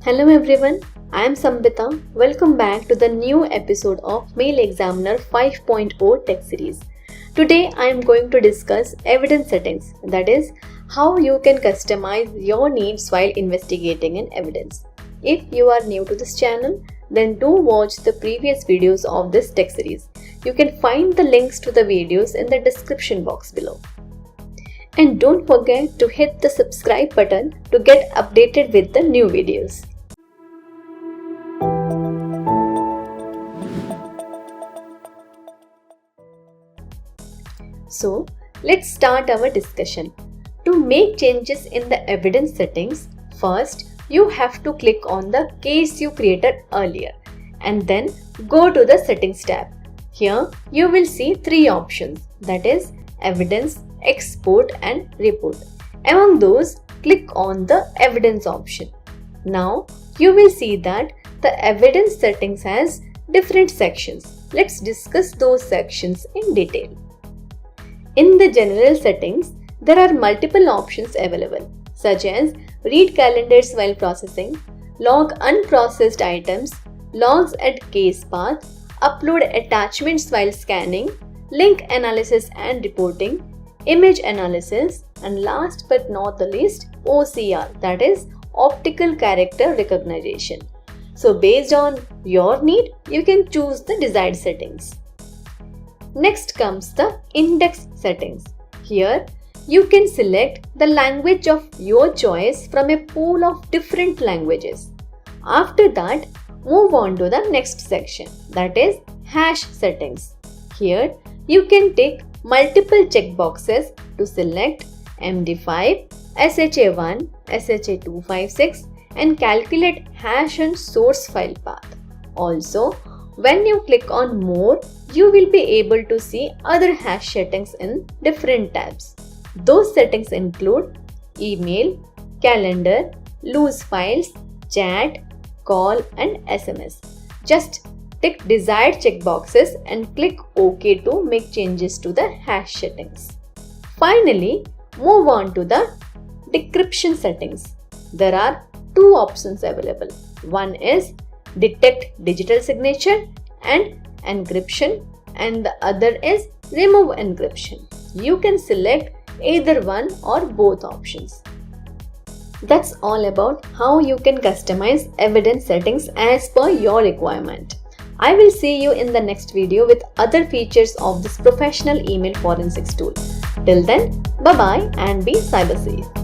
Hello everyone, I am Sambita. Welcome back to the new episode of MailXaminer 5.0 Tech Series. Today I am going to discuss evidence settings, that is, how you can customize your needs while investigating an evidence. If you are new to this channel, then do watch the previous videos of this tech series. You can find the links to the videos in the description box below. And don't forget to hit the subscribe button to get updated with the new videos. So, let's start our discussion. To make changes in the evidence settings, first you have to click on the case you created earlier and then go to the settings tab. Here you will see three options, that is evidence, export and report. Among those, click on the evidence option. Now you will see that the evidence settings has different sections. Let's discuss those sections in detail. In the general settings, there are multiple options available, such as read calendars while processing, log unprocessed items, logs at case path, upload attachments while scanning, link analysis and reporting, image analysis, and last but not the least, OCR, that is optical character recognition. So based on your need, you can choose the desired settings. Next comes the index settings. Here you can select the language of your choice from a pool of different languages. After that, move on to the next section, that is hash settings. Here you can tick multiple checkboxes to select MD5, SHA1, SHA256 and calculate hash and source file path. Also, when you click on more, you will be able to see other hash settings in different tabs. Those settings include email, calendar, loose files, chat, call and SMS. Just tick desired checkboxes and click OK to make changes to the hash settings. Finally, move on to the decryption settings. There are two options available. One is detect digital signature and encryption and the other is remove encryption. You can select either one or both options. That's all about how you can customize evidence settings as per your requirement. I will see you in the next video with other features of this professional email forensics tool. Till then, bye bye and be cyber safe.